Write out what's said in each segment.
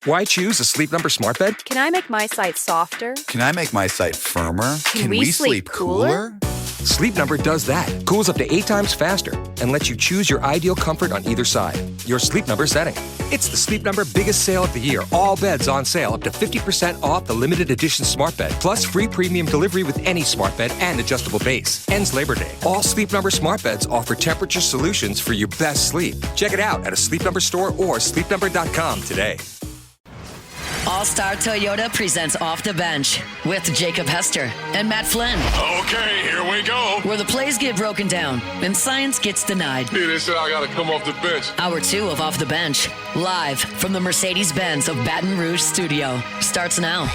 Why choose a Sleep Number smart bed? Can I make my site softer? Can I make my site firmer? Can we sleep cooler? Sleep Number does that. Cools up to 8 times faster and lets you choose your ideal comfort on either side. Your Sleep Number setting. It's the Sleep Number biggest sale of the year. All beds on sale up to 50% off the limited edition smart bed. Plus free premium delivery with any smart bed and adjustable base. Ends Labor Day. All Sleep Number smart beds offer temperature solutions for your best sleep. Check it out at a Sleep Number store or sleepnumber.com today. All-Star Toyota presents Off the Bench with Jacob Hester and Matt Flynn. Okay, here we go. Where the plays get broken down and science gets denied. Hey, they said I got to come off the bench. Hour 2 of Off the Bench, live from the Mercedes-Benz of Baton Rouge studio, starts now.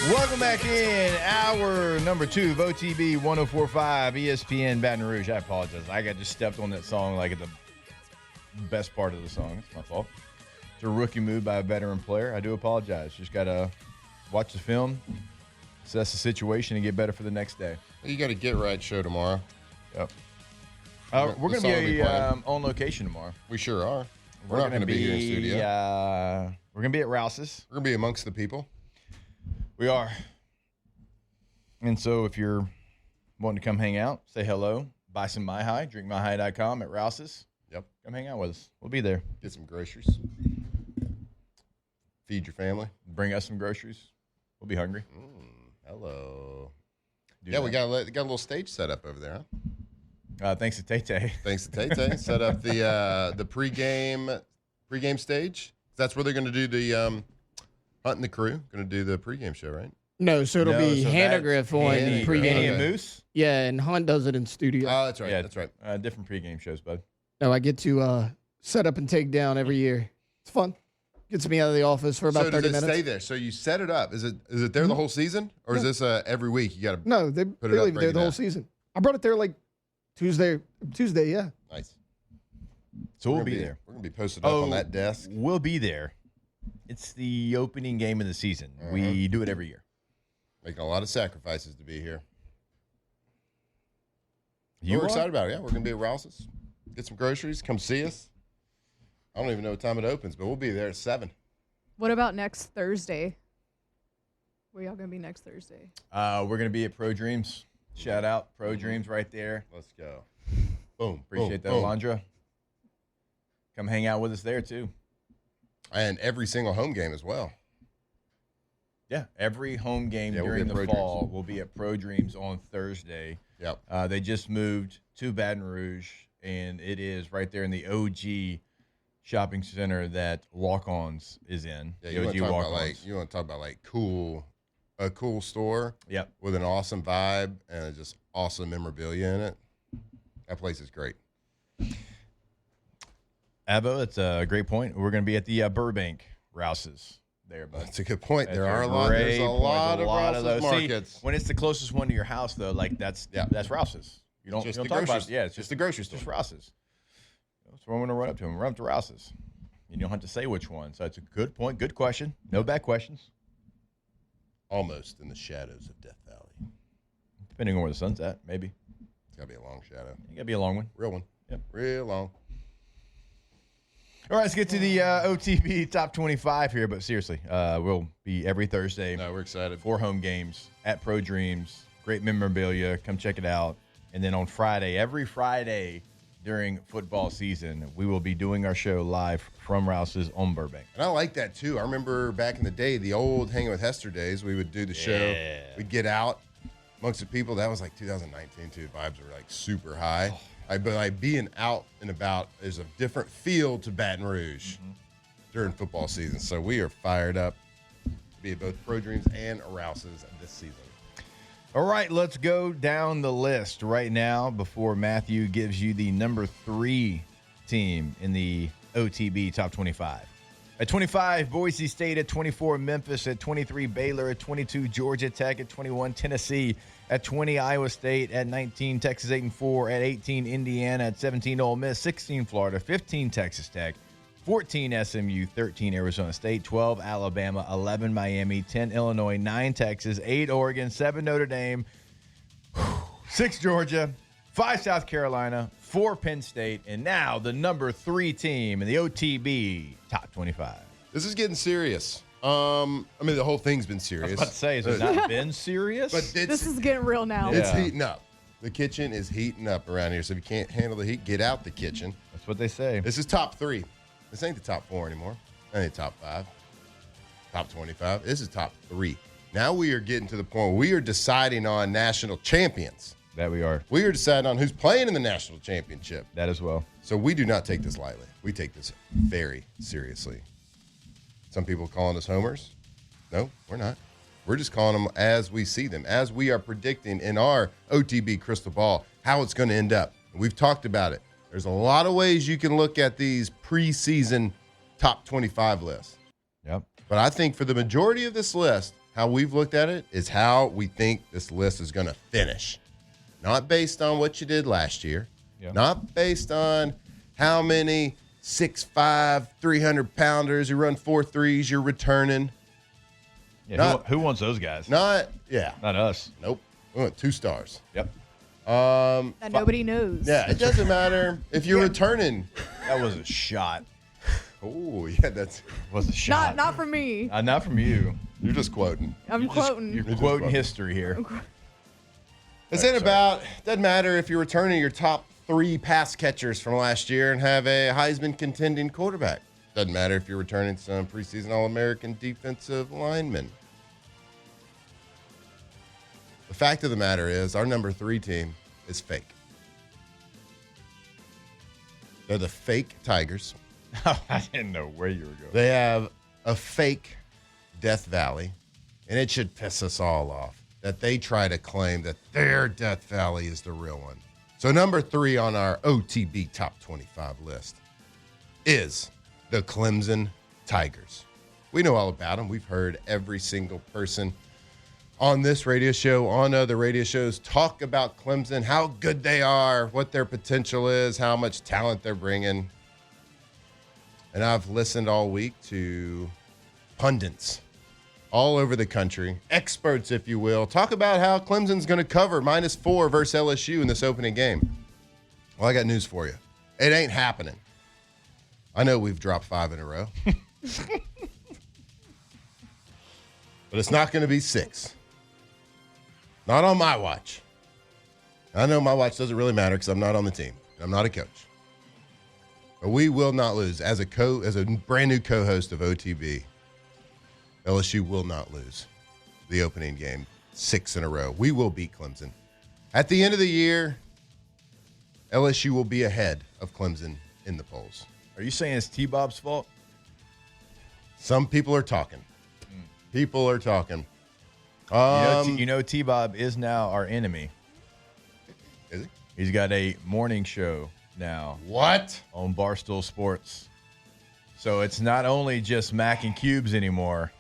Welcome back in hour number 2 of OTB 1045 ESPN Baton Rouge. I apologize. I got just stepped on that song like at the best part of the song. It's my fault. It's a rookie move by a veteran player. I do apologize. Just got to watch the film, assess the situation, and get better for the next day. You got a Get Right show tomorrow. Yep. We're going to be on location tomorrow. We sure are. We're not going to be here in studio. We're going to be at Rouse's. We're going to be amongst the people. We are. And so if you're wanting to come hang out, say hello, buy some My High, drinkmyhigh.com at Rouse's. Yep. Come hang out with us. We'll be there. Get some groceries. Feed your family. Bring us some groceries. We'll be hungry. Hello. Do yeah, that. we got a little stage set up over there, huh? Thanks to Tay-Tay. Thanks to Tay-Tay. Set up the pregame stage. That's where they're going to do the Hunt and the crew. Going to do the pregame show, right? No, so it'll be Hannagriff on pregame. And Moose? Yeah, and Hunt does it in studio. Oh, that's right. Yeah, that's right. Different pregame shows, bud. No, I get to set up and take down every year. It's fun. Gets me out of the office for about 30 minutes. So does it stay there? So you set it up. Is it there the whole season? Or is this every week? You got to No, they leave it there the whole season. I brought it there like Tuesday, yeah. Nice. So we'll be there. We're going to be posted up on that desk. We'll be there. It's the opening game of the season. We do it every year. Making a lot of sacrifices to be here. We're excited about it. Yeah, we're going to be at Rouse's. Get some groceries. Come see us. I don't even know what time it opens, but we'll be there at 7. What about next Thursday? Where y'all going to be next Thursday? We're going to be at Pro Dreams. Shout out Pro Dreams right there. Let's go. Boom. Appreciate that, Alondra. Come hang out with us there, too. And every single home game as well. Yeah, every home game during the fall will be at Pro Dreams on Thursday. Yep. They just moved to Baton Rouge, and it is right there in the OG shopping center that Walk-Ons is in. Yeah, you want to talk about a cool store. Yep. With an awesome vibe and just awesome memorabilia in it. That place is great. Abo, that's a great point. We're going to be at the Burbank Rouse's there, but that's a good point. There's a lot of Rouse's markets. See, when it's the closest one to your house, though, like that's Rouse's. You don't talk about it. Yeah, it's just the grocery store. Just Rouse's. That's where I'm going to run up to them. Run up to Rouse's. You don't have to say which one. So it's a good point. Good question. No bad questions. Almost in the shadows of Death Valley. Depending on where the sun's at, maybe. It's got to be a long shadow. It got to be a long one. Real one. Yep. Real long. All right, let's get to the OTB Top 25 here. But seriously, we'll be every Thursday. No, we're excited. 4 home games at Pro Dreams. Great memorabilia. Come check it out. And then on Friday, every Friday during football season, we will be doing our show live from Rouse's on Burbank. And I like that, too. I remember back in the day, the old Hanging with Hester days, we would do the show. We'd get out amongst the people. That was like 2019, too. Vibes were like super high. But like being out and about is a different feel to Baton Rouge during football season. So we are fired up to be at both Pro Dreams and Rouse's this season. All right, let's go down the list right now before Matthew gives you the number 3 team in the OTB Top 25. At 25, Boise State. At 24, Memphis. At 23, Baylor. At 22, Georgia Tech. At 21, Tennessee. At 20, Iowa State. At 19, Texas 8-4. At 18, Indiana. At 17, Ole Miss. 16, Florida. 15, Texas Tech. 14, SMU. 13, Arizona State. 12, Alabama. 11, Miami. 10, Illinois. 9, Texas. 8, Oregon. 7, Notre Dame. 6, Georgia. 5, South Carolina. 4, Penn State. And now the number 3 team in the OTB Top 25. This is getting serious. I mean, the whole thing's been serious. I was about to say, has it not been serious? But This is getting real now. It's heating up. The kitchen is heating up around here. So if you can't handle the heat, get out the kitchen. That's what they say. This is top 3. This ain't the top 4 anymore. That ain't top 5. Top 25. This is top 3. Now we are getting to the point where we are deciding on national champions. That we are. We are deciding on who's playing in the national championship. That as well. So we do not take this lightly. We take this very seriously. Some people calling us homers. No, we're not. We're just calling them as we see them, as we are predicting in our OTB crystal ball how it's going to end up. We've talked about it. There's a lot of ways you can look at these preseason top 25 lists. Yep. But I think for the majority of this list, how we've looked at it is how we think this list is going to finish. Not based on what you did last year. Yep. Not based on how many 6'5", 300-pounders who run 4.3s you're returning. Yeah, who wants those guys? Not us. Nope. We want 2 stars. Yep. That nobody knows. Yeah, it doesn't matter if you're returning. That was a shot. Oh, yeah, that was a shot. Not from me. Not from you. You're just quoting. I'm quoting. You're quoting history here. Doesn't matter if you're returning your top 3 pass catchers from last year and have a Heisman contending quarterback. Doesn't matter if you're returning some preseason All-American defensive linemen. The fact of the matter is our number 3 team is fake. They're the fake Tigers. I didn't know where you were going. They have a fake Death Valley, and it should piss us all off that they try to claim that their Death Valley is the real one. So number 3 on our OTB Top 25 list is the Clemson Tigers. We know all about them. We've heard every single person on this radio show, on other radio shows, talk about Clemson, how good they are, what their potential is, how much talent they're bringing. And I've listened all week to pundits all over the country, experts, if you will, talk about how Clemson's going to cover -4 versus LSU in this opening game. Well, I got news for you. It ain't happening. I know we've dropped 5 in a row. But it's not going to be 6. Not on my watch. I know my watch doesn't really matter because I'm not on the team. I'm not a coach. But we will not lose. As a brand new co-host of OTB, LSU will not lose the opening game 6 in a row. We will beat Clemson. At the end of the year, LSU will be ahead of Clemson in the polls. Are you saying it's T-Bob's fault? Some people are talking. People are talking. You know T-Bob is now our enemy. Is he? He's got a morning show now. What? On Barstool Sports. So it's not only just Mac and Cubes anymore.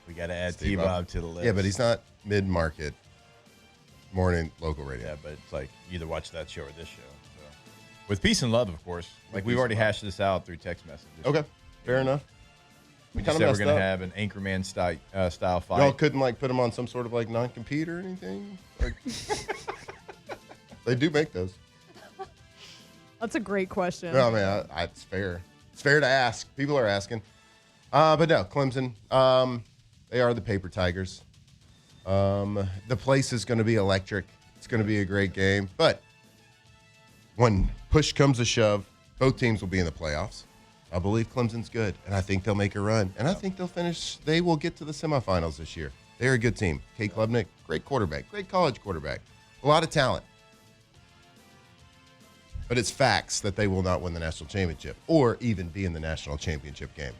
We got to add T-Bob to the list. Yeah, but he's not mid-market morning local radio. Yeah, but it's like you either watch that show or this show. So. With peace and love, of course. Like we've already hashed this out through text messages. Okay, fair enough. We just said we're going to have an Anchorman style fight. Y'all couldn't put him on some sort of non-compete or anything? They do make those. That's a great question. No, I mean, it's fair. It's fair to ask. People are asking. But no, Clemson, they are the paper Tigers. The place is going to be electric. It's going to be a great game. But when push comes to shove, both teams will be in the playoffs. I believe Clemson's good, and I think they'll make a run. And I think they will get to the semifinals this year. They're a good team. Kate Klubnik, great quarterback, great college quarterback, a lot of talent. But it's facts that they will not win the national championship or even be in the national championship game.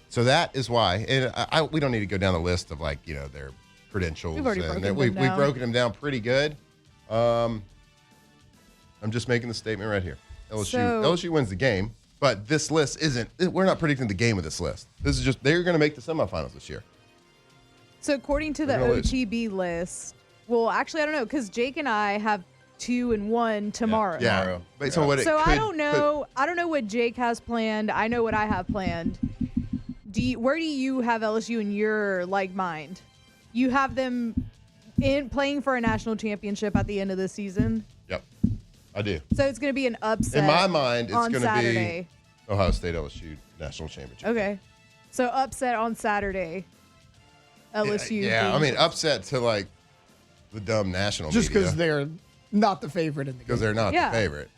So that is why, and we don't need to go down the list of their credentials. We've already broken them we've down. broken them down pretty good. I'm just making the statement right here. LSU wins the game. But this list isn't. We're not predicting the game of this list. This is just they're going to make the semifinals this year. So according to the They're gonna lose. OTB list, well, actually, I don't know because Jake and I have 2 and 1 tomorrow. Yeah. Based on what it So could, I don't know. I don't know what Jake has planned. I know what I have planned. Where do you have LSU in your mind? You have them playing for a national championship at the end of the season. Yep, I do. So it's going to be an upset. In my mind, it's on going to Saturday. be Ohio State LSU national championship. Okay, so upset on Saturday. LSU. Yeah, I mean upset to the dumb national Just media because they're not the favorite in the game. because they're not the favorite.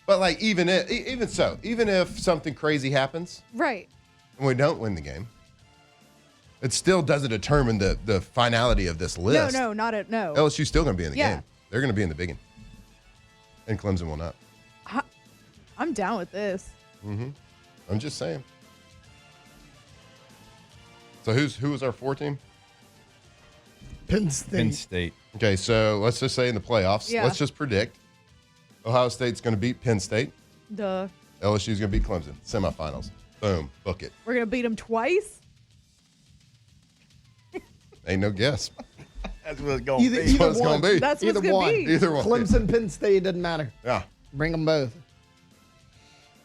But even if something crazy happens Right. and we don't win the game, it still doesn't determine the finality of this list. No, not at no. LSU's still going to be in the Yeah. game. They're going to be in the big one. And Clemson will not. I'm down with this. I'm just saying. So who was our 4 team? Penn State. Penn State. Okay, so let's just say in the playoffs, Yeah. let's just predict Ohio State's going to beat Penn State. Duh. LSU's going to beat Clemson. Semifinals. Boom. Book it. We're gonna beat them twice. Ain't no guess. That's what it's going to Either, be. either what it's one. gonna be. That's what's Either gonna one. be. Either one. Clemson, Penn State, doesn't matter. Yeah. Bring them both.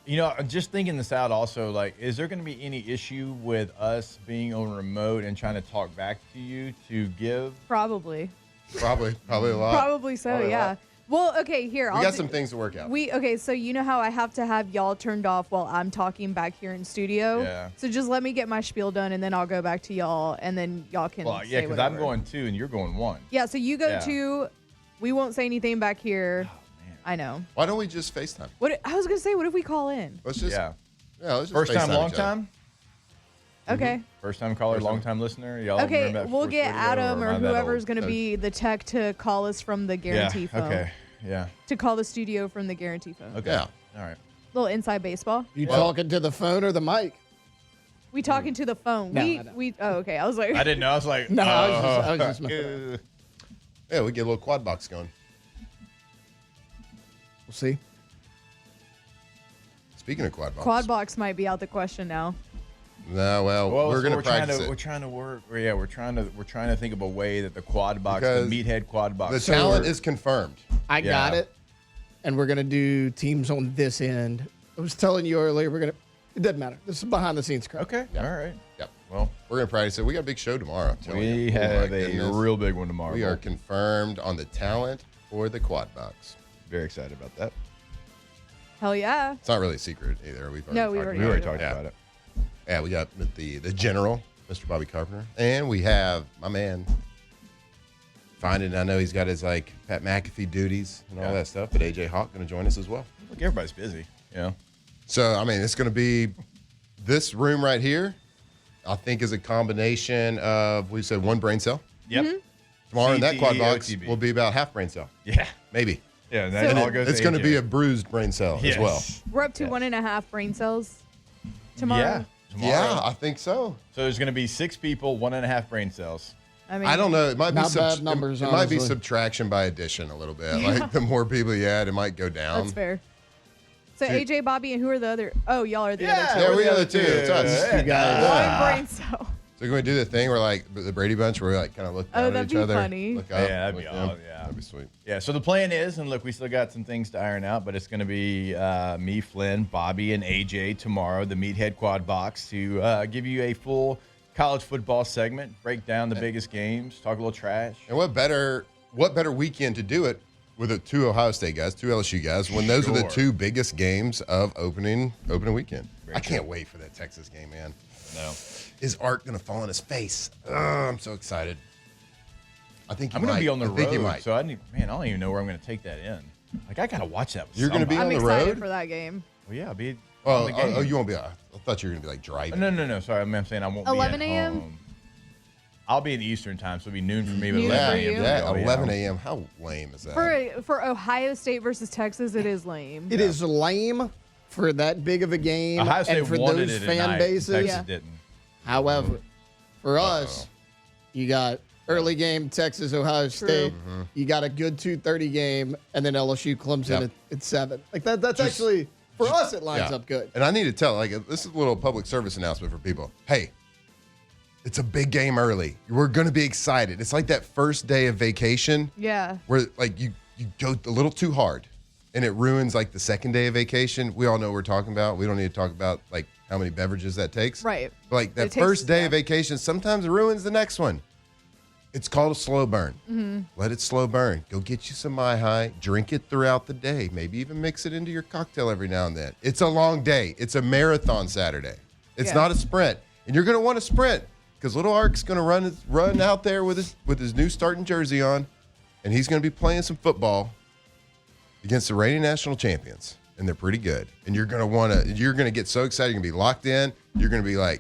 I'm just thinking this out also, is there going to be any issue with us being on remote and trying to talk back to you to give? Probably. Probably a lot. Probably so. Probably a Yeah. lot. Well, okay. Here, We got some things to work out. Okay, so you know how I have to have y'all turned off while I'm talking back here in studio. Yeah. So just let me get my spiel done, and then I'll go back to y'all, and then y'all can. Well, yeah, say because I'm whatever. going 2 and you're going 1. Yeah. So you go Yeah. 2. We won't say anything back here. Oh, man. I know. Why don't we just FaceTime? What I was gonna say. What if we call in? Let's just Yeah. let's just First time, FaceTime long each other. time? Okay. First time caller, First time. long time listener? Y'all Okay. remember that We'll sports get radio, Adam or am I that whoever's old? gonna be the tech to call us from the guarantee phone. Okay. Yeah. To call the studio from the guarantee phone. Okay. Yeah. All right. Little inside baseball. You Well- talking to the phone or the mic? We talking to the phone. No, I know. Oh, okay. I was like, I didn't know. I was like, No, I was just messing Yeah, we get a little quad box going. We'll see. Speaking of quad box. quad box might be out the question now. No, well, we're so going to practice We're it. trying to work. Yeah, we're trying to think of a way that the quad box, Because the meathead quad box. The So talent we're- is confirmed. I got Yeah. it. And we're going to do teams on this end. I was telling you earlier, it doesn't matter. This is behind the scenes crap. Okay. All right. Yep. Well, We're going to practice it. We got a big show tomorrow. I'm telling you. we Oh, my have a goodness. real big one tomorrow. We are confirmed on the talent for the quad box. very excited about that. Hell yeah. It's not really a secret either. We've No, already we talked already We already about talked it. about it. Yeah, we got the general, Mr. Bobby Carpenter, and we have my man. Finding, I know he's got his Pat McAfee duties and all Yeah. that stuff, but AJ Hawk going to join us as well. Look, everybody's busy. So, I mean, it's going to be this room right here, I think, is a combination of, we said, 1 brain cell. Yep. Mm-hmm. Tomorrow in that CTE, quad box OTB. will be about half brain cell. Yeah. Maybe. Yeah. And So- that And all goes it's to going to AJ. be a bruised brain cell Yes. as well. We're up to Yes. 1.5 brain cells tomorrow. Yeah. Tomorrow. Yeah, I think so. So there's going to be 6 people, 1.5 brain cells. I mean, I don't know. It might be Not bad numbers, It might be honestly. subtraction by addition a little bit. Like the more people you add, it might go down. That's fair. So Dude. AJ, Bobby, and who are the other? Oh, y'all are the other two. Yeah, we're we the are other the two. two. It's us. Yeah. You guys. One brain cell. So can we do the thing where the Brady Bunch where we kind of look down at that'd each be other? funny. Look up, Yeah, that'd be look down? all- yeah. That'd be sweet. Yeah, so the plan is, and look, we still got some things to iron out, but it's going to be me, Flynn, Bobby, and AJ tomorrow, the Meathead Quad Box, to give you a full college football segment, break down the biggest games, talk a little trash. And what better weekend to do it with the 2 Ohio State guys, 2 LSU guys, when those are the Sure. 2 biggest games of opening weekend. Very I can't true. wait for that Texas game, man. No. Is Art going to fall on his face? I'm so excited. I think he I'm going might. to be on the I think he road, might. so I don't even know where I'm going to take that in. Like, I got to watch that with You're gonna be somebody. on I'm the excited road? for that game. Well, yeah, I'll be Oh, on the game. you won't be. I thought you were going to be driving. No. Sorry, I'm saying I won't 11 be at a.m.? home. I'll be in Eastern time, so it'll be noon for me, but Noon 11 for a.m. you? for Yeah, y'all, 11 a.m. How lame is that? For Ohio State versus Texas, it is lame. It is lame for that big of a game Ohio State and for wanted those it fan at night. bases. Texas Yeah. didn't. However, for us, you got early game Texas, Ohio State. You got a good 2:30 game, and then LSU Clemson Yep. at 7. Like that's Just- actually For us, it lines up good. And I need to tell, this is a little public service announcement for people. Hey, it's a big game early. We're going to be excited. It's like that first day of vacation. Yeah. Where, you go a little too hard, and it ruins, the second day of vacation. We all know what we're talking about. We don't need to talk about, how many beverages that takes. Right. But, that first day of vacation sometimes ruins the next one. It's called a slow burn. Mm-hmm. Let it slow burn. Go get you some Mai High. Drink it throughout the day. Maybe even mix it into your cocktail every now and then. It's a long day. It's a marathon Saturday. It's not a sprint. And you're going to want to sprint because little Ark's going to run out there with his new starting jersey on, and he's going to be playing some football against the reigning national champions, and they're pretty good. And you're going to get so excited. You're going to be locked in. You're going to be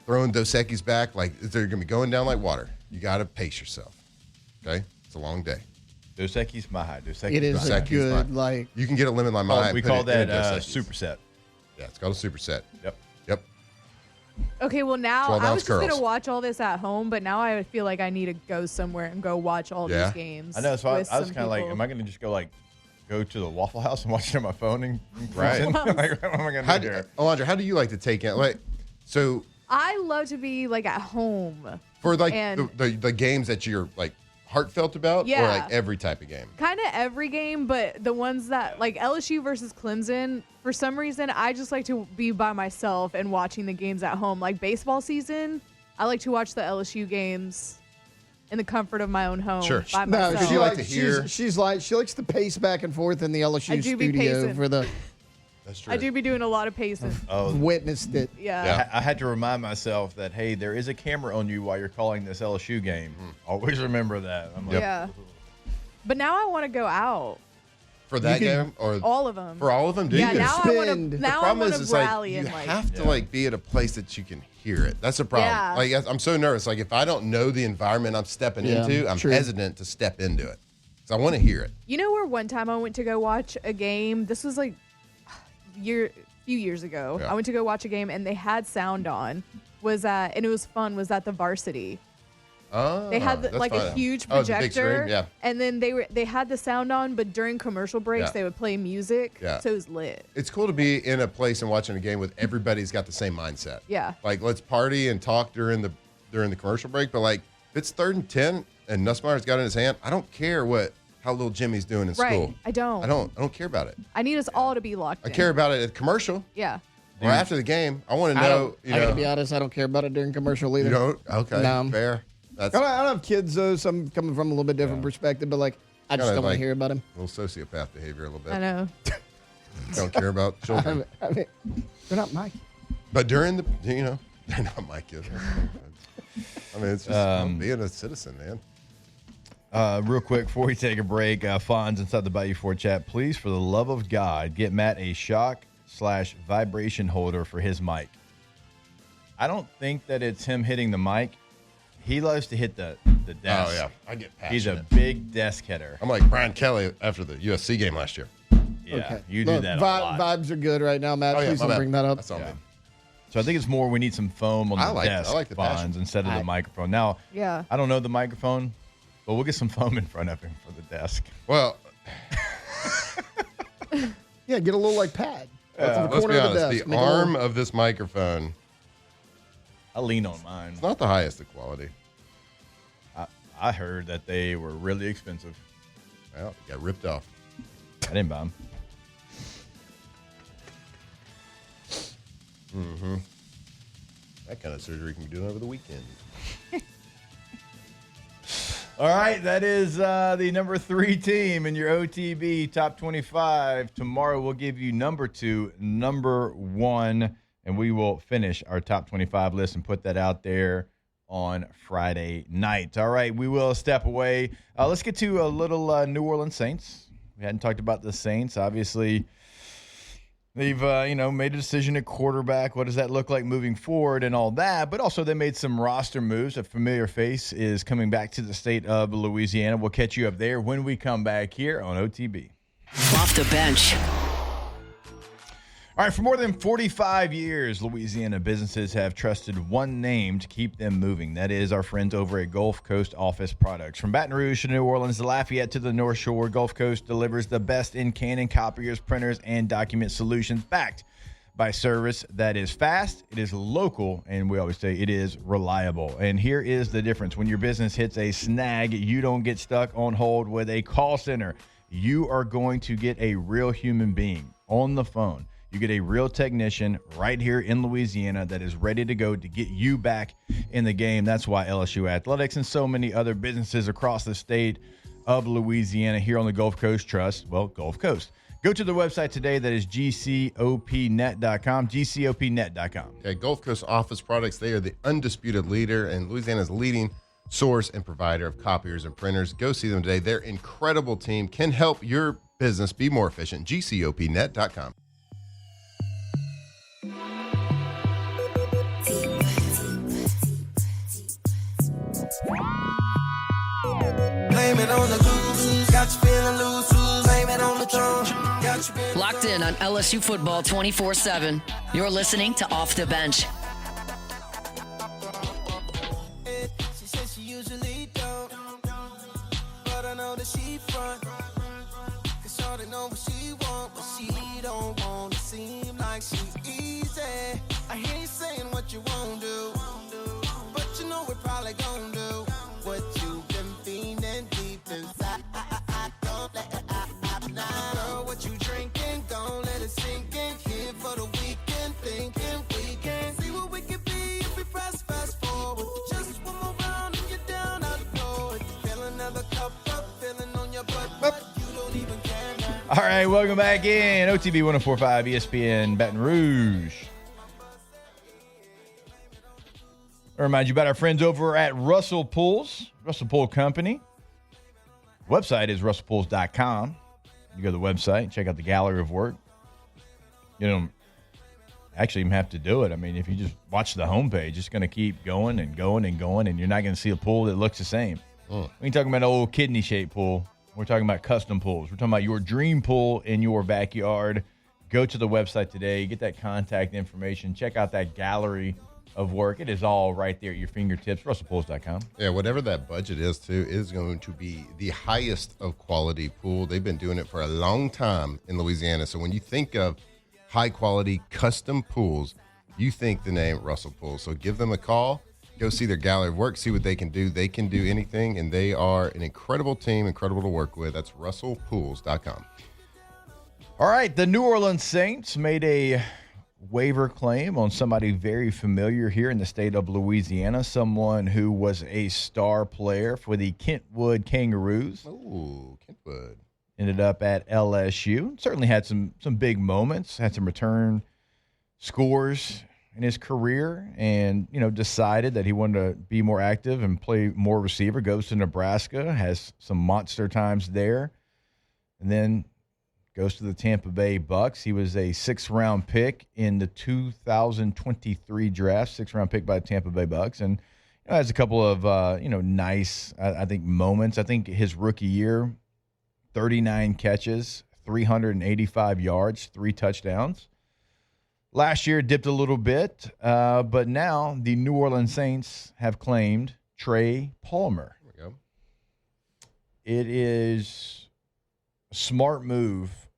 throwing Dos Equis back they're going to be going down like water. You got to pace yourself. Okay? It's a long day. Dos Equis Mai High. It is a good, You can get a lemon lime Mai High. We call that superset. Yeah, it's called a superset. Yep. Okay, well, now 12 I ounce was just going curls. to watch all this at home, but now I feel like I need to go somewhere and go watch all these games. I know. So I with was some kind of people. am I going to just go to the Waffle House and watch it on my phone? And Right. what am I going to do here? Alondra, how do you like to take in? So I love to be at home. for And- the games that you're heartfelt about, Yeah. or every type of game? Kind of every game, but the ones that LSU versus Clemson, for some reason, I just like to be by myself and watching the games at home. Like baseball season, I like to watch the LSU games in the comfort of my own home Sure. by No, myself. you like to hear- she likes to pace back and forth in the LSU I do be studio pacing. for the That's true. I do be doing a lot of pacing. witnessed it. Yeah. I had to remind myself that, hey, there is a camera on you while you're calling this LSU game. Always remember that. I'm like, Yeah. But now I want to go out. For that game or All of them. for all of them? Do Yeah, you? now I want spend- to The now I problem want is, to it's rally you and have to be at a place that you can hear it. That's the problem. Yeah. I'm so nervous. If I don't know the environment I'm stepping Yeah, into, I'm true. hesitant to step into it because I want to hear it. You know where one time I went to go watch a game? This was few years ago. Yeah. I went to go watch a game and they had sound on. And it was fun. Was at the Varsity. Oh, They had that's a fine. huge Oh, the big projector. screen? Yeah. And then they had the sound on, but during commercial breaks Yeah. they would play music. Yeah. So it was lit. It's cool to be in a place and watching a game with everybody's got the same mindset. Yeah. Let's party and talk during the commercial break, but if it's 3rd and 10 and Nussmeier's got it in his hand, I don't care how little Jimmy's doing in Right. school. I don't. I don't care about it. I need us all to be locked I in. care about it at commercial Yeah. or after the game. I want to know. I gotta be honest, I don't care about it during commercial either. You don't? Okay. No. Fair. That's I a don't have kids though, so I'm coming from a little bit different perspective, but I just Kinda don't want to hear about him. little sociopath behavior a little bit. I know. Don't care about children. I mean, they're not my kids. But during they're not my kids. I mean, it's just being a citizen, man. Real quick, before we take a break, Fonz inside the Bayou 4 chat, please, for the love of God, get Matt a shock/vibration holder for his mic. I don't think that it's him hitting the mic. He loves to hit the desk. Oh, yeah. I get passionate. He's a big desk hitter. I'm like Brian Kelly after the USC game last year. Yeah, Okay. you do Look, that a lot. Vibes are good right now, Matt. Oh, yeah, Please my don't bad. bring that up. That's all me. So I think it's more we need some foam on the I like it. desk, I like the passion. Fonz, instead of the microphone. Now, Yeah. I don't know the microphone, but we'll get some foam in front of him for the desk. Well, Yeah, get a little pad. That's in the let's corner be of the honest. desk. The Make a little- arm of this microphone I lean on mine. is not the highest of quality. I heard that they were really expensive. Well, it got ripped off. I didn't buy them. That kind of surgery can be done over the weekend. All right, that is the number 3 team in your OTB top 25. Tomorrow we'll give you number 2, number 1, and we will finish our top 25 list and put that out there on Friday night. All right, we will step away. Let's get to a little New Orleans Saints. We hadn't talked about the Saints. Obviously, they've made a decision at quarterback. What does that look like moving forward and all that? But also they made some roster moves. A familiar face is coming back to the state of Louisiana. We'll catch you up there when we come back here on OTB. Off the bench. All right, for more than 45 years, Louisiana businesses have trusted one name to keep them moving. That is our friends over at Gulf Coast Office Products. From Baton Rouge to New Orleans to Lafayette to the North Shore, Gulf Coast delivers the best in Canon copiers, printers, and document solutions backed by service that is fast, it is local, and we always say it is reliable. And here is the difference. When your business hits a snag, you don't get stuck on hold with a call center. You are going to get a real human being on the phone. You get a real technician right here in Louisiana that is ready to go to get you back in the game. That's why LSU Athletics and so many other businesses across the state of Louisiana here on the Gulf Coast trust, well, Gulf Coast. Go to the website today. That is gcopnet.com, gcopnet.com. Okay, Gulf Coast Office Products, they are the undisputed leader and Louisiana's leading source and provider of copiers and printers. Go see them today. Their incredible team can help your business be more efficient. gcopnet.com. Locked in on LSU football 24/7. You're listening to Off the Bench. She says she usually don't, but I know that she front. Cause shorty know what she want, but she don't want to seem like she easy. I hear you saying what you won't do, but you know we're probably gonna do what you've been feeling deep inside. Don't let it out now. Girl, what you drinking? Don't let it sink in. Here for the weekend, thinking we can see what we can be if we press fast forward. Just one more round and you're down out the door. If you feel another cup up, feeling on your butt, but you don't even care now. All right, welcome back in. OTB 104.5 ESPN Baton Rouge. I remind you about our friends over at Russell Pools, Russell Pool Company. Website is russellpools.com. You go to the website, check out the gallery of work. You don't actually even have to do it. I mean, if you just watch the homepage, it's going to keep going and going and going, and you're not going to see a pool that looks the same. We ain't talking about an old kidney-shaped pool. We're talking about custom pools. We're talking about your dream pool in your backyard. Go to the website today. Get that contact information. Check out that gallery of work. It is all right there at your fingertips. RussellPools.com. Yeah, whatever that budget is, too, is going to be the highest of quality pool. They've been doing it for a long time in Louisiana. So when you think of high-quality custom pools, you think the name Russell Pools. So give them a call. Go see their gallery of work. See what they can do. They can do anything, and they are an incredible team, incredible to work with. That's RussellPools.com. All right, the New Orleans Saints made a waiver claim on somebody very familiar here in the state of Louisiana, someone who was a star player for the Kentwood Kangaroos. Ooh, Kentwood. Ended up at LSU. Certainly had some big moments, had some return scores in his career, and, you know, decided that he wanted to be more active and play more receiver. Goes to Nebraska, has some monster times there, and then goes to the Tampa Bay Bucks. He was a 6th-round pick in the 2023 draft, 6th-round pick by the Tampa Bay Bucks, and has a couple of nice, I think, moments. I think his rookie year, 39 catches, 385 yards, 3 touchdowns. Last year dipped a little bit, but now the New Orleans Saints have claimed Trey Palmer. There we go. It is a smart move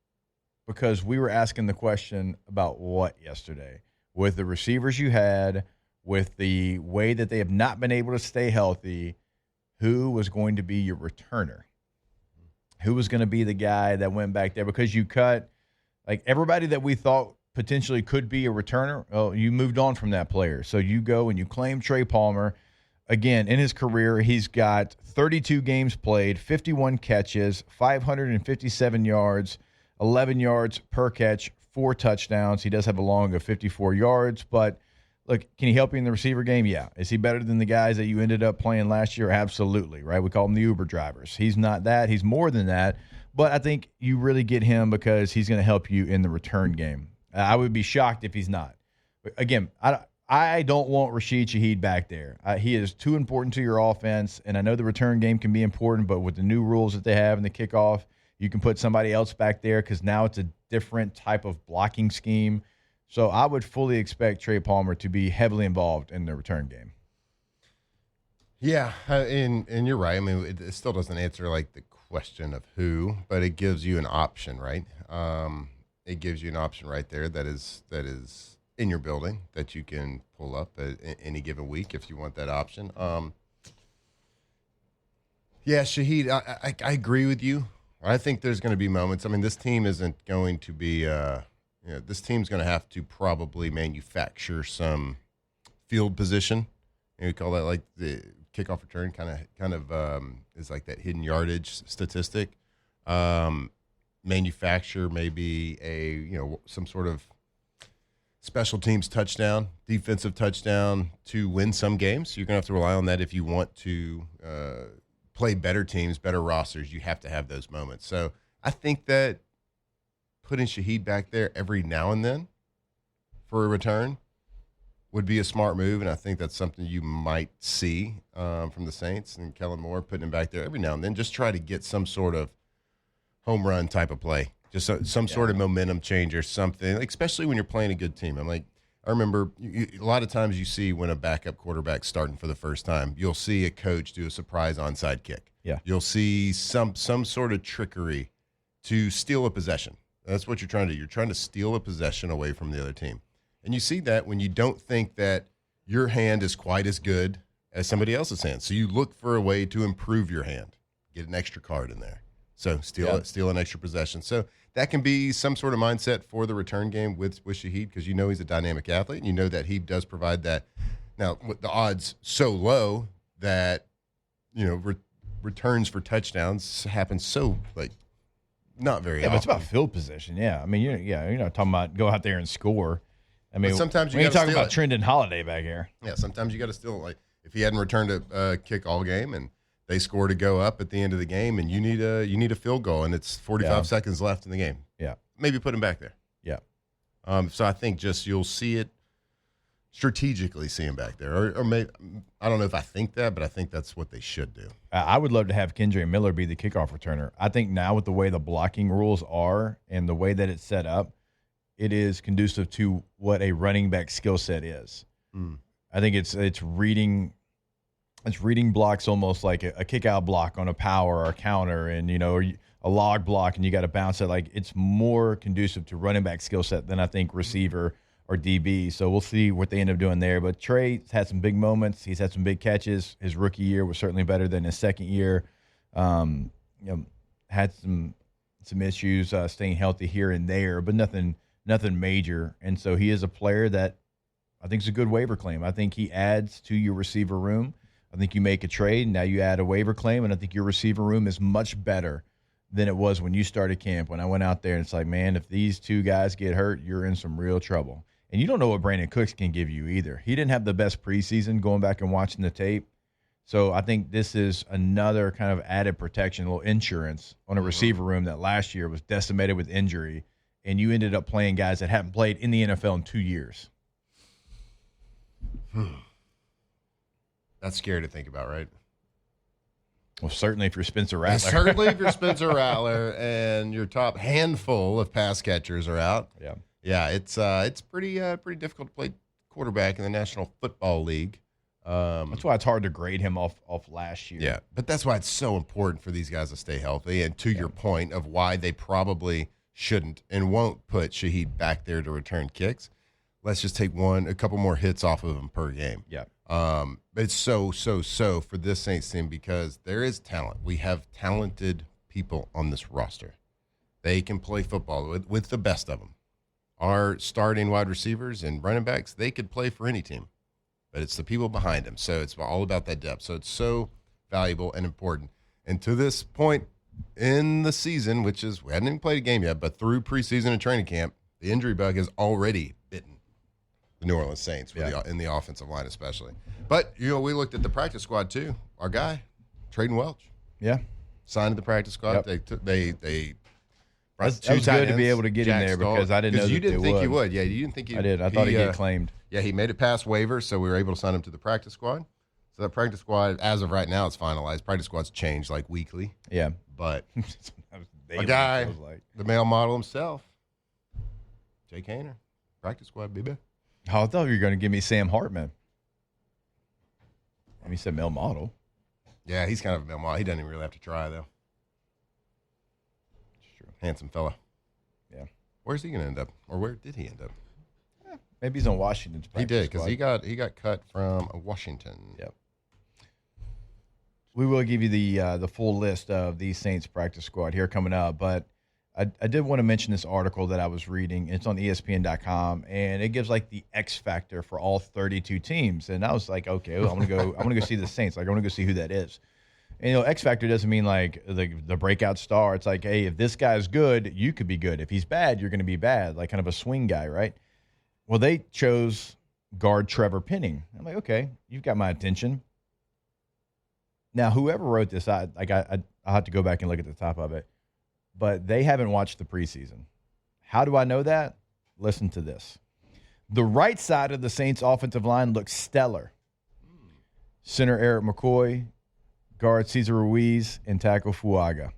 because we were asking the question about what yesterday? With the receivers you had, with the way that they have not been able to stay healthy, who was going to be your returner? Who was going to be the guy that went back there? Because you cut, like, everybody that we thought potentially could be a returner, well, you moved on from that player. So you go and you claim Trey Palmer. Again, in his career, he's got 32 games played, 51 catches, 557 yards, 11 yards per catch, 4 touchdowns. He does have a long of 54 yards, but look, can he help you in the receiver game? Yeah. Is he better than the guys that you ended up playing last year? Absolutely, right? We call them the Uber drivers. He's not that. He's more than that, but I think you really get him because he's going to help you in the return game. I would be shocked if he's not. Again, I don't want Rashid Shaheed back there. He is too important to your offense, and I know the return game can be important, but with the new rules that they have in the kickoff, you can put somebody else back there because now it's a different type of blocking scheme. So I would fully expect Trey Palmer to be heavily involved in the return game. Yeah, and you're right. I mean, it still doesn't answer like the question of who, but it gives you an option, right? It gives you an option right there that is in your building that you can pull up at any given week if you want that option. Yeah, Shaheed, I agree with you. I think there's going to be moments. I mean, this team isn't going to be. This team's going to have to probably manufacture some field position. We call that like the kickoff return, kind of is like that hidden yardage statistic. Manufacture maybe some sort of special teams touchdown, defensive touchdown to win some games. You're going to have to rely on that if you want to play better teams, better rosters. You have to have those moments. So I think that putting Shaheed back there every now and then for a return would be a smart move, and I think that's something you might see from the Saints and Kellen Moore putting him back there every now and then. Just try to get some sort of home run type of play, just some sort of momentum change or something, like, especially when you're playing a good team. I remember a lot of times you see when a backup quarterback's starting for the first time, you'll see a coach do a surprise onside kick. Yeah. You'll see some sort of trickery to steal a possession. That's what you're trying to do. You're trying to steal a possession away from the other team. And you see that when you don't think that your hand is quite as good as somebody else's hand. So you look for a way to improve your hand, get an extra card in there. So steal an extra possession. So that can be some sort of mindset for the return game with Shaheed, because you know he's a dynamic athlete, and you know that he does provide that. Now, with the odds so low that, returns for touchdowns happen so, not very often. But it's about field position. Yeah. I mean, you're not talking about go out there and score. I mean, but sometimes we ain't talking about Trendon Holiday back here. Yeah, sometimes you got to steal. Like if he hadn't returned a kick all game and they score to go up at the end of the game, and you need a field goal, and it's 45 seconds left in the game. Yeah, maybe put him back there. Yeah. So I think just you'll see it strategically, see him back there, or maybe I don't know if I think that, but I think that's what they should do. I would love to have Kendre Miller be the kickoff returner. I think now with the way the blocking rules are and the way that it's set up, it is conducive to what a running back skill set is. I think it's reading blocks almost like a kick out block on a power or a counter, and a log block, and you got to bounce it. Like, it's more conducive to running back skill set than I think receiver or DB. So we'll see what they end up doing there. But Trey's had some big moments. He's had some big catches. His rookie year was certainly better than his second year. Had some issues staying healthy here and there, but nothing major. And so he is a player that I think is a good waiver claim. I think he adds to your receiver room. I think you make a trade, now you add a waiver claim, and I think your receiver room is much better than it was when you started camp. When I went out there, and it's like, man, if these two guys get hurt, you're in some real trouble. And you don't know what Brandon Cooks can give you either. He didn't have the best preseason, going back and watching the tape. So I think this is another kind of added protection, a little insurance on a receiver room that last year was decimated with injury, and you ended up playing guys that haven't played in the NFL in 2 years. That's scary to think about, right? Well, certainly if you're Spencer Rattler. Certainly if you're Spencer Rattler and your top handful of pass catchers are out. Yeah. Yeah, it's pretty difficult to play quarterback in the National Football League. That's why it's hard to grade him off last year. Yeah, but that's why it's so important for these guys to stay healthy. And to your point of why they probably shouldn't and won't put Shaheed back there to return kicks, let's just take a couple more hits off of him per game. Yeah. It's so for this Saints team, because there is talent. We have talented people on this roster. They can play football with the best of them. Our starting wide receivers and running backs, they could play for any team, but it's the people behind them. So it's all about that depth. So it's so valuable and important. And to this point in the season, which is, we hadn't even played a game yet, but through preseason and training camp, the injury bug has already bitten the New Orleans Saints in the offensive line especially. But, we looked at the practice squad too. Our guy, Trayden Welch. Yeah. Signed to the practice squad. Yep. They that was good to be able to get him there, because I didn't know that you didn't think would. he would. Yeah, you didn't think he would. I did. I thought he'd get claimed. Yeah, he made it past waivers, so we were able to sign him to the practice squad. So that practice squad, as of right now, it's finalized. Practice squad's changed weekly. Yeah. But daily, a guy, the male model himself, Jake Haener. Practice squad, baby. Oh, I thought you were going to give me Sam Hartman. I mean, you said male model. Yeah, he's kind of a male model. He doesn't even really have to try, though. It's true. Handsome fella. Yeah. Where's he going to end up? Or where did he end up? Maybe he's on Washington's practice He did, because squad. he got cut from Washington. Yep. We will give you the full list of the Saints practice squad here coming up, but I did want to mention this article that I was reading. It's on ESPN.com, and it gives like the X factor for all 32 teams. And I was like, okay, well, I'm gonna go see the Saints. Like, I want to go see who that is. And, X factor doesn't mean like the breakout star. It's like, hey, if this guy's good, you could be good. If he's bad, you're going to be bad. Like kind of a swing guy, right? Well, they chose guard Trevor Penning. I'm like, okay, you've got my attention. Now, whoever wrote this, I'll have to go back and look at the top of it. But they haven't watched the preseason. How do I know that? Listen to this. The right side of the Saints' offensive line looks stellar. Center Eric McCoy, guard Cesar Ruiz, and tackle Fuaga.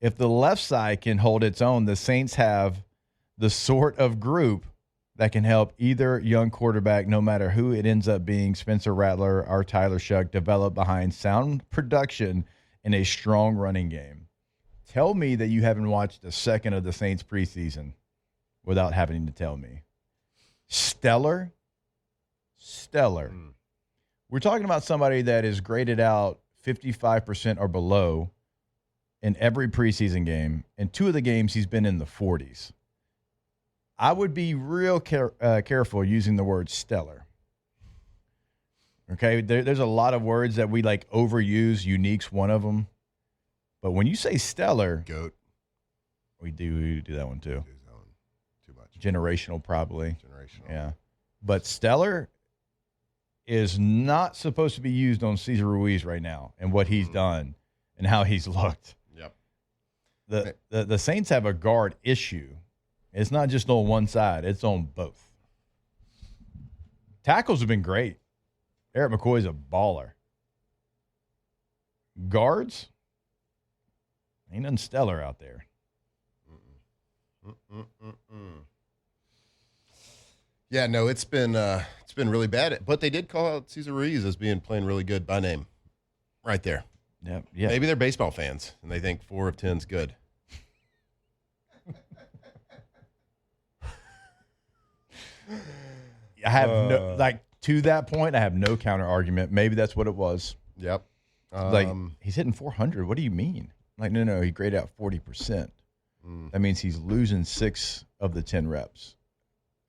If the left side can hold its own, the Saints have the sort of group that can help either young quarterback, no matter who it ends up being, Spencer Rattler or Tyler Shuck, develop behind sound production and a strong running game. Tell me that you haven't watched a second of the Saints preseason without having to tell me. Stellar. We're talking about somebody that is graded out 55% or below in every preseason game. In 2 of the games, he's been in the 40s. I would be real careful using the word stellar. Okay, there's a lot of words that we like overuse. Unique's one of them. But when you say stellar, GOAT. We do that one too. Too much. Generational, probably. Generational. Yeah. But stellar is not supposed to be used on Cesar Ruiz right now and what he's done and how he's looked. Yep. The Saints have a guard issue. It's not just on one side. It's on both. Tackles have been great. Eric McCoy's a baller. Guards, ain't nothing stellar out there. Yeah, no, it's been really bad. But they did call out Cesar Ruiz as being playing really good by name, right there. Yeah. Maybe they're baseball fans and they think 4 of 10's good. I have to that point, I have no counter argument. Maybe that's what it was. Yep. He's hitting 400. What do you mean? Like, no, he graded out 40%. That means he's losing 6 of the 10 reps.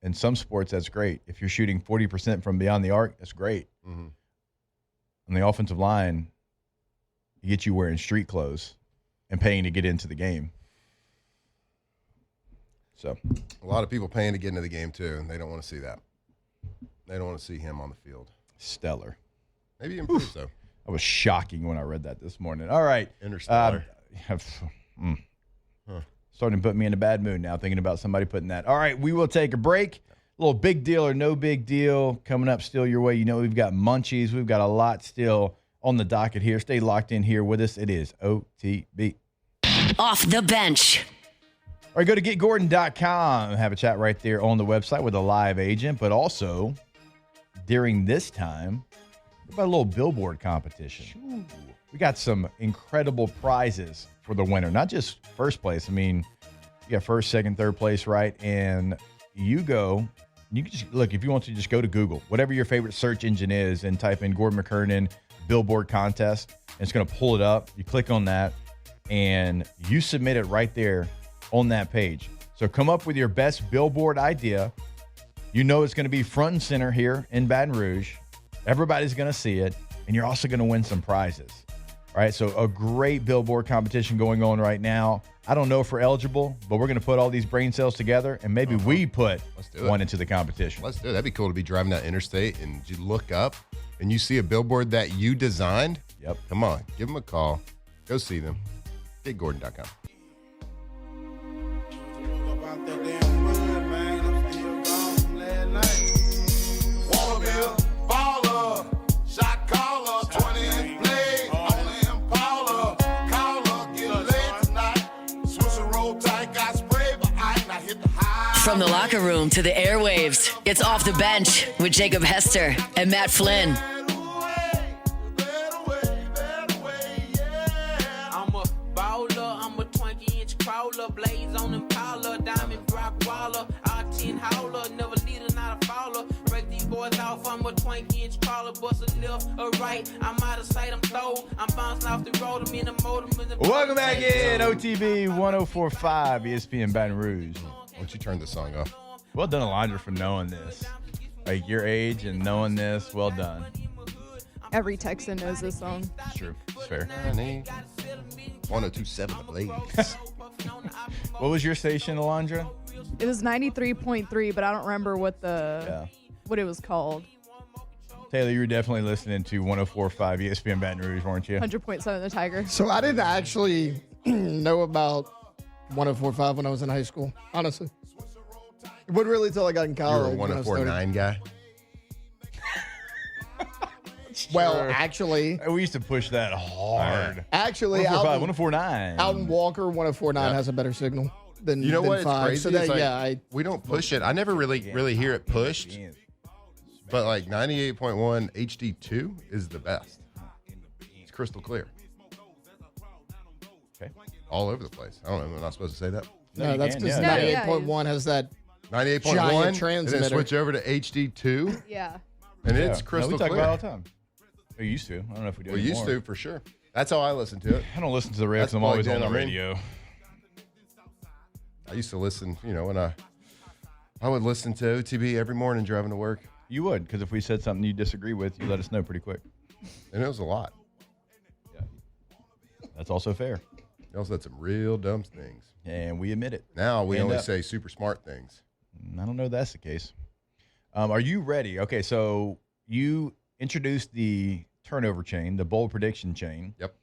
In some sports, that's great. If you're shooting 40% from beyond the arc, that's great. Mm-hmm. On the offensive line, you get you wearing street clothes and paying to get into the game. So a lot of people paying to get into the game too, and they don't want to see that. They don't want to see him on the field. Stellar. Maybe he improves though. That was shocking when I read that this morning. All right. Interstellar. Starting to put me in a bad mood now thinking about somebody putting that. All right, we will take a break. A little big deal or no big deal coming up still your way. You know we've got munchies. We've got a lot still on the docket here. Stay locked in here with us. It is OTB. Off the bench. All right, go to getgordon.com and have a chat right there on the website with a live agent. But also, during this time, we've got a little billboard competition. We got some incredible prizes for the winner. Not just first place. I mean, you got first, second, third place, right? And you can just look, if you want to just go to Google, whatever your favorite search engine is, and type in Gordon McKernan billboard contest. And it's going to pull it up. You click on that, and you submit it right there on that page. So come up with your best billboard idea. You know it's going to be front and center here in Baton Rouge. Everybody's going to see it, and you're also going to win some prizes. All right, so a great billboard competition going on right now. I don't know if we're eligible, but we're going to put all these brain cells together, and maybe we put one into the competition. Let's do it. That'd be cool to be driving down interstate, and you look up, and you see a billboard that you designed. Yep. Come on, give them a call. Go see them. BigGordon.com. From the locker room to the airwaves, it's Off the Bench with Jacob Hester and Matt Flynn. I'm a baller, I'm a 20-inch crawler, blaze on Impala, diamond rock waller, R10 howler, never leader, not a fouler. Break these boys off, I'm a 20-inch crawler, bust a left, a right, I'm out of sight, I'm throw, I'm bouncing off the road, I'm in the motor. Welcome back in OTB 1045 ESPN Baton Rouge. Why don't you turn the song off? Well done, Alondra, for knowing this. Like your age and knowing this, well done. Every Texan knows this song. It's true. It's fair. 1027 The Blaze. What was your station, Alondra? It was 93.3, but I don't remember what what it was called. Taylor, you were definitely listening to 104.5 ESPN Baton Rouge, weren't you? 100.7 The Tiger. So I didn't actually know about 104.5 when I was in high school, honestly. It wasn't really until I got in You college. were a 104.9 guy? Well, actually. We used to push that hard. Actually, 104.5, 104.9. Out in Walker, 104.9 has a better signal than You know than what? It's 5. crazy. So that, It's like, yeah, we don't push it. I never really hear it pushed. But like 98.1 HD2 is the best. It's crystal clear. Okay. All over the place. I don't know. Am I not supposed to say that? No, that's because Yeah. 98.1 has that 98.1 giant and then transmitter. switch over to HD2 Yeah. and it's No, crystal we talk clear. about it all the time. We used to. I don't know if we do We used anymore. to for sure. That's how I listen to it. I don't listen to the riffs. That's I'm always plugged on the in, radio. I used to listen, when I would listen to OTB every morning driving to work. You would, because if we said something you disagree with, you let us know pretty quick. And it was a lot. Yeah. That's also fair. You also said some real dumb things. And we admit it. Now we Hand only up. say super smart things. I don't know if that's the case. Are you ready? Okay, so you introduced the turnover chain, the bold prediction chain. Yep.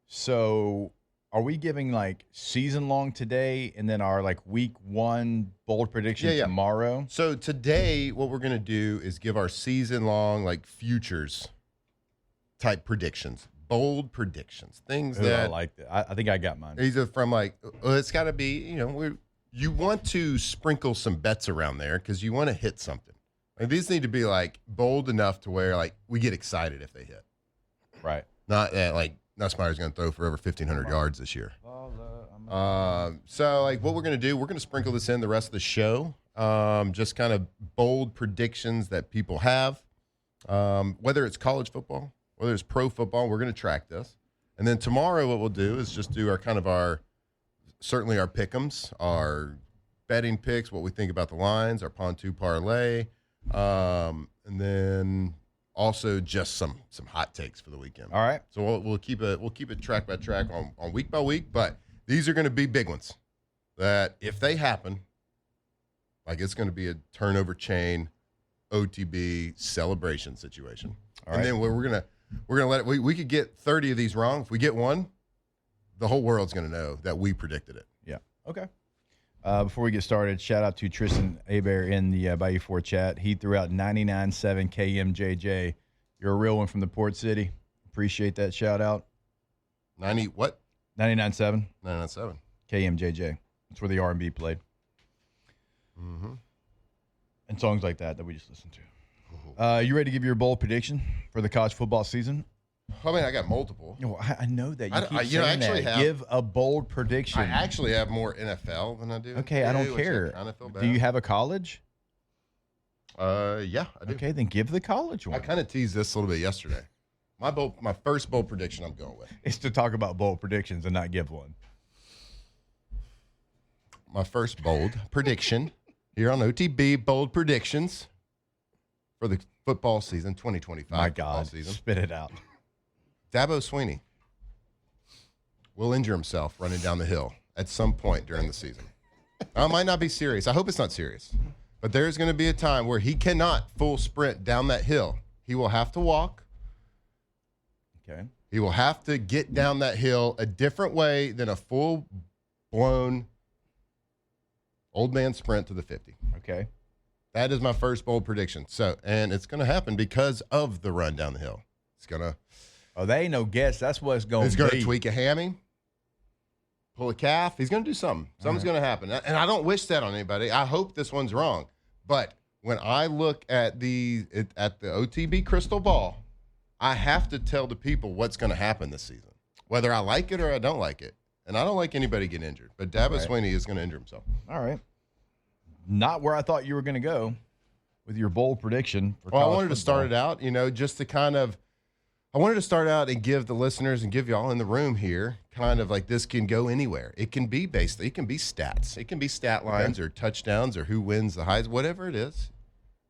So are we giving like season long today and then our like week one bold prediction tomorrow? So today what we're going to do is give our season long like futures type predictions. Bold predictions. Things Ooh, that I like that. I think I got mine. These are from like it's got to be, you want to sprinkle some bets around there because you want to hit something. Like these need to be like bold enough to where like we get excited if they hit. Right. Not that like Nussmeyer's going to throw for over 1,500 yards this year. So like what we're going to do, we're going to sprinkle this in the rest of the show. Just kind of bold predictions that people have, whether it's college football, whether it's pro football, we're going to track this. And then tomorrow what we'll do is just do certainly our pick'ems, our betting picks, what we think about the lines, our pontoon parlay, and then also just some hot takes for the weekend. All right. So we'll keep it track by track on week by week, but these are going to be big ones that if they happen, like it's going to be a turnover chain, OTB celebration situation. All and right. then we're gonna let it. We could get 30 of these wrong. If we get one, the whole world's going to know that we predicted it. Yeah. Okay. Before we get started, shout out to Tristan Abear in the Bayou 4 chat. He threw out 99.7 KMJJ. You're a real one from the Port City. Appreciate that shout out. 90 what? 99.7. 99.7. KMJJ. That's where the R&B played. Mm-hmm. And songs like that we just listened to. You ready to give your bold prediction for the college football season? I mean, I got multiple. No, I know that. You keep you know, saying actually that. have- Give a bold prediction. I actually have more NFL than I do. Okay, I don't which care. I kinda feel bad. Do you have a college? Yeah, I do. Okay, then give the college one. I kind of teased this a little bit yesterday. My first bold prediction I'm going with. It's to talk about bold predictions and not give one. My first bold prediction here on OTB Bold Predictions for the football season, 2025 My football God, season. spit it out. Dabo Sweeney will injure himself running down the hill at some point during the season. Now, it might not be serious. I hope it's not serious. But there's going to be a time where he cannot full sprint down that hill. He will have to walk. Okay. He will have to get down that hill a different way than a full-blown old man sprint to the 50. Okay. That is my first bold prediction. So, and it's going to happen because of the run down the hill. It's going to... Oh, they ain't no guess. That's what it's going to be. He's going to tweak a hammy. pull a calf. He's going to do something. Something's going to happen. And I don't wish that on anybody. I hope this one's wrong. But when I look at the OTB crystal ball, I have to tell the people what's going to happen this season, whether I like it or I don't like it. And I don't like anybody getting injured. But Dabo Swinney is going to injure himself. All right. Not where I thought you were going to go with your bold prediction. For I wanted to start it out, just to I wanted to start out and give the listeners and give y'all in the room here kind of like this can go anywhere. It can be basically, it can be stats. It can be stat lines or touchdowns or who wins the highs, whatever it is.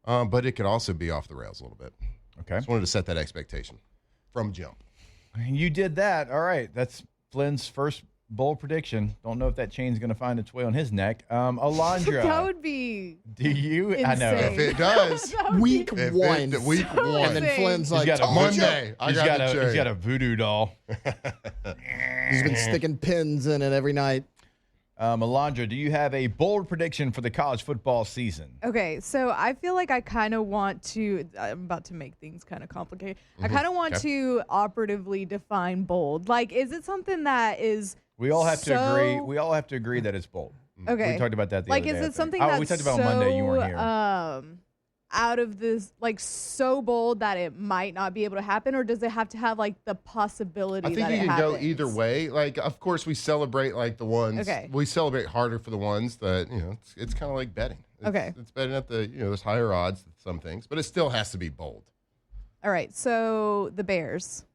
But it could also be off the rails a little bit. Okay. Just wanted to set that expectation from jump. You did that. All right. That's Flynn's first bold prediction. Don't know if that chain's going to find its way on his neck. Alondra. That would be Do you? insane. I know. If it does. Week one. Week one. And then Flynn's like, He's got a Monday. He's got a voodoo doll. he's been sticking pins in it every night. Alondra, do you have a bold prediction for the college football season? Okay, so I feel like I kind of want to. I'm about to make things kind of complicated. I kind of want to operatively define bold. Like, is it something that is? We all have to agree. We all have to agree that it's bold. Okay, we talked about that the other day. Like, is it something we that's talked about on Monday? You weren't here. Out of this, like, so bold that it might not be able to happen, or does it have to have like the possibility? I think that you it can go happens? either way. Like, of course, we celebrate like the ones. Okay. We celebrate harder for the ones that it's kind of like betting. It's betting at the there's higher odds than some things, but it still has to be bold. All right, so the Bears,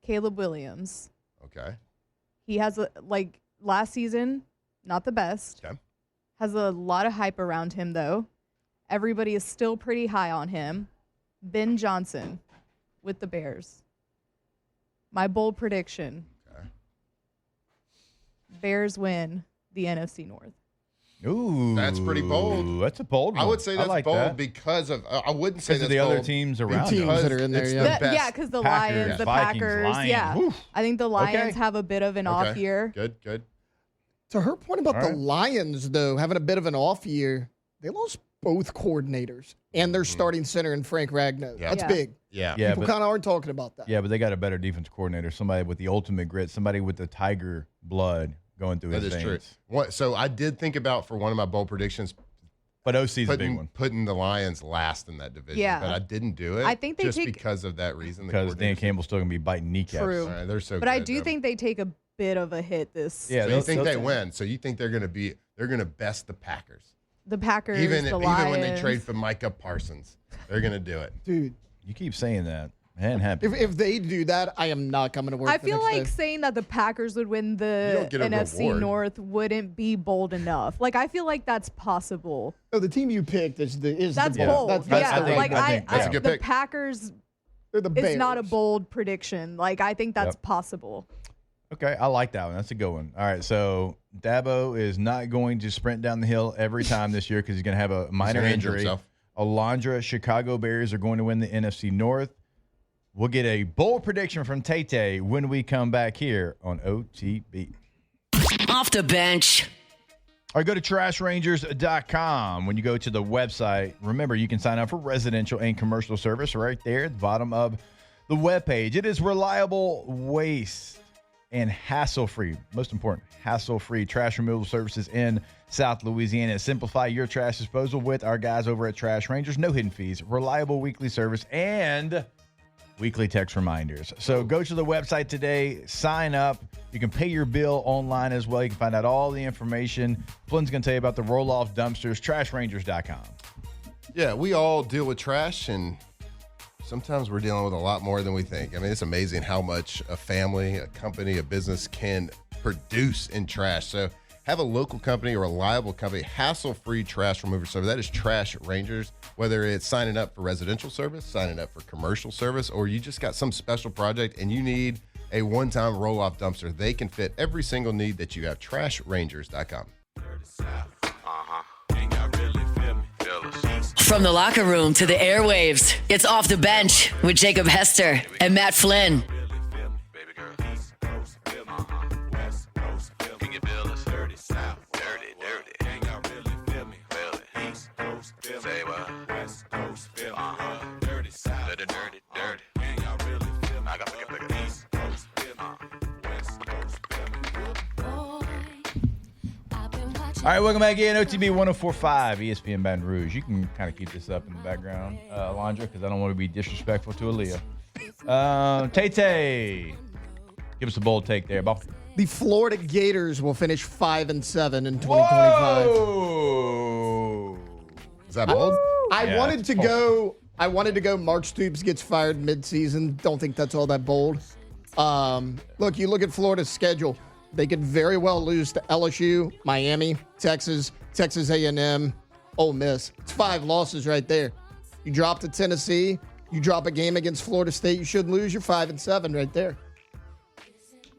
Caleb Williams. Okay. He has last season, not the best. Okay. Has a lot of hype around him though. Everybody is still pretty high on him. Ben Johnson with the Bears. My bold prediction. Okay. Bears win the NFC North. Ooh, that's pretty bold. That's a bold one. I would say that's like bold that. because of. I wouldn't say that's the bold. other teams around teams them. that are in there. It's Yeah, the best. Because the Packers, Lions, the Vikings, Packers. Lions. Yeah, Woo. I think the Lions Okay. have a bit of an off year. Good. To her point about All the right. Lions, though, having a bit of an off year, they lost both coordinators and their starting center in Frank Ragnow. Yeah. That's Yeah. big. Yeah. Yeah, People but- kind of aren't talking about that. Yeah, but they got a better defense coordinator, somebody with the ultimate grit, somebody with the tiger blood going through That his is veins. true. So I did think about for one of my bold predictions But OC's a big one putting the Lions last in that division. Yeah. But I didn't do it. I think they just take- because of that reason. the because Dan coordinators- Campbell's still going to be biting kneecaps. True. All right, they're so But good. I do though. think they take a bit of a hit this. Yeah, So you they'll- think they they'll- win. So you think they're going to best the Packers. The Packers, Even the Lions. when they trade for Micah Parsons, they're going to do it. Dude, You keep saying that. It ain't happening. if they do that, I am not coming to work I the feel next like day. saying that the Packers would win You the don't get a NFC reward. North wouldn't be bold enough. Like, I feel like that's possible. Oh, the team you picked is That's the bold. That's yeah, the right like one. I think that's a good the pick. Packers They're the Bears. is not a bold prediction. Like, I think that's Yep. possible. Okay, I like that one. That's a good one. All right, so Dabo is not going to sprint down the hill every time this year because he's going to have a minor gonna injure injury. himself. Alondra, Chicago Bears are going to win the NFC North. We'll get a bold prediction from Tay when we come back here on OTB. Off the bench. Or go to trashrangers.com. When you go to the website, remember you can sign up for residential and commercial service right there at the bottom of the webpage. It is reliable, waste, and hassle-free. Most important, hassle-free trash removal services in South Louisiana. Simplify your trash disposal with our guys over at Trash Rangers. No hidden fees, reliable weekly service, and weekly text reminders. So go to the website today, sign up. You can pay your bill online as well. You can find out all the information. Flynn's going to tell you about the roll-off dumpsters, trashrangers.com. Yeah, we all deal with trash, and sometimes we're dealing with a lot more than we think. I mean, it's amazing how much a family, a company, a business can produce in trash. So have a local company, a reliable company, hassle-free trash remover service. That is Trash Rangers. Whether it's signing up for residential service, signing up for commercial service, or you just got some special project and you need a one-time roll-off dumpster, they can fit every single need that you have. TrashRangers.com. From the locker room to the airwaves, it's Off the Bench with Jacob Hester and Matt Flynn. All right, welcome back in. OTB 104.5, ESPN Baton Rouge. You can kind of keep this up in the background, Alondra, because I don't want to be disrespectful to Aaliyah. Tay-Tay, give us a bold take there, ball. The Florida Gators will finish 5-7 in 2025. Whoa! Is that bold? I wanted to go Mark Stoops gets fired midseason. Don't think that's all that bold. Look, you look at Florida's schedule. They could very well lose to LSU, Miami, Texas A&M, Ole Miss. It's 5 losses right there. You drop to Tennessee, you drop a game against Florida State, you should lose. You're 5-7 right there.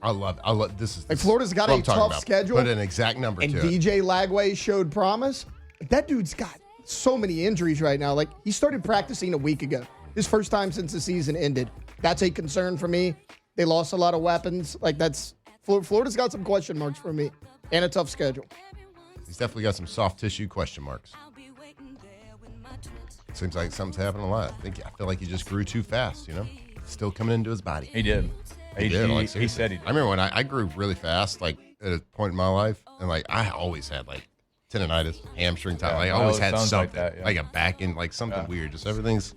I love this. Like Florida's got a tough schedule. Put an exact number and to DJ Lagway showed promise. That dude's got so many injuries right now. Like, he started practicing a week ago. His first time since the season ended. That's a concern for me. They lost a lot of weapons. Like, Florida's got some question marks for me and a tough schedule. He's definitely got some soft tissue question marks. Seems like something's happening a lot. I feel like he just grew too fast, Still coming into his body. He did. He did. He said he did. I remember when I grew really fast, like at a point in my life, and like I always had like tendonitis, hamstring time. I always had something like a back end, like something weird. Just everything's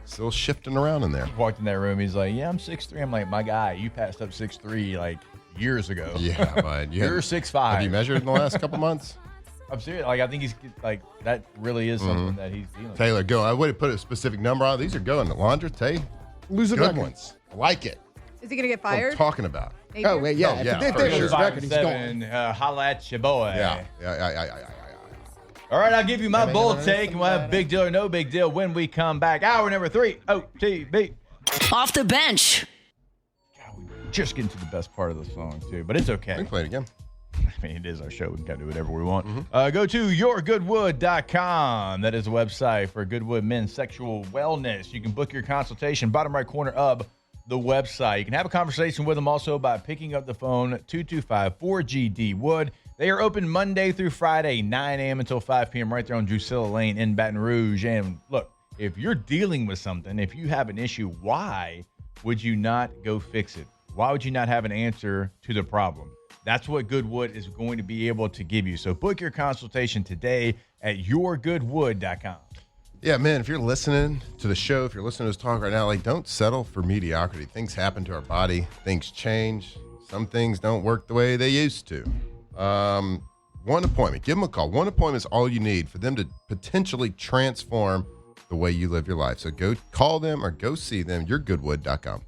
still shifting around in there. He walked in that room. He's like, "Yeah, I'm 6'3". I'm like, "My guy, you passed up 6'3" like years ago." Yeah, but you're 6'5". Have you measured in the last couple months? I'm serious. Like, I think he's like that. Really is something that he's dealing with. Taylor, go. I would put a specific number on. These are going. Alondra, Tay, lose a good record. ones. I like it. Is he gonna get What I'm fired? talking about. Oh, wait, yeah. If they lose record, he's gone. Holla at your boy. Yeah. All right, I'll give you my bold take, and we'll have big deal or no big deal when we come back. Hour number 3, OTB. Off the bench. God, we just getting to the best part of the song, too, but it's okay. We can play it again. I mean, it is our show. We can kind of do whatever we want. Go to yourgoodwood.com. That is a website for Goodwood Men's Sexual Wellness. You can book your consultation, bottom right corner of the website. You can have a conversation with them also by picking up the phone, 225-4GD-WOOD. They are open Monday through Friday, 9 a.m. until 5 p.m. right there on Drusilla Lane in Baton Rouge. And look, if you're dealing with something, if you have an issue, why would you not go fix it? Why would you not have an answer to the problem? That's what Goodwood is going to be able to give you. So book your consultation today at yourgoodwood.com. Yeah, man, if you're listening to the show, if you're listening to us talk right now, like, don't settle for mediocrity. Things happen to our body. Things change. Some things don't work the way they used to. One appointment. Give them a call. One appointment is all you need for them to potentially transform the way you live your life. So go call them or go see them, yourgoodwood.com.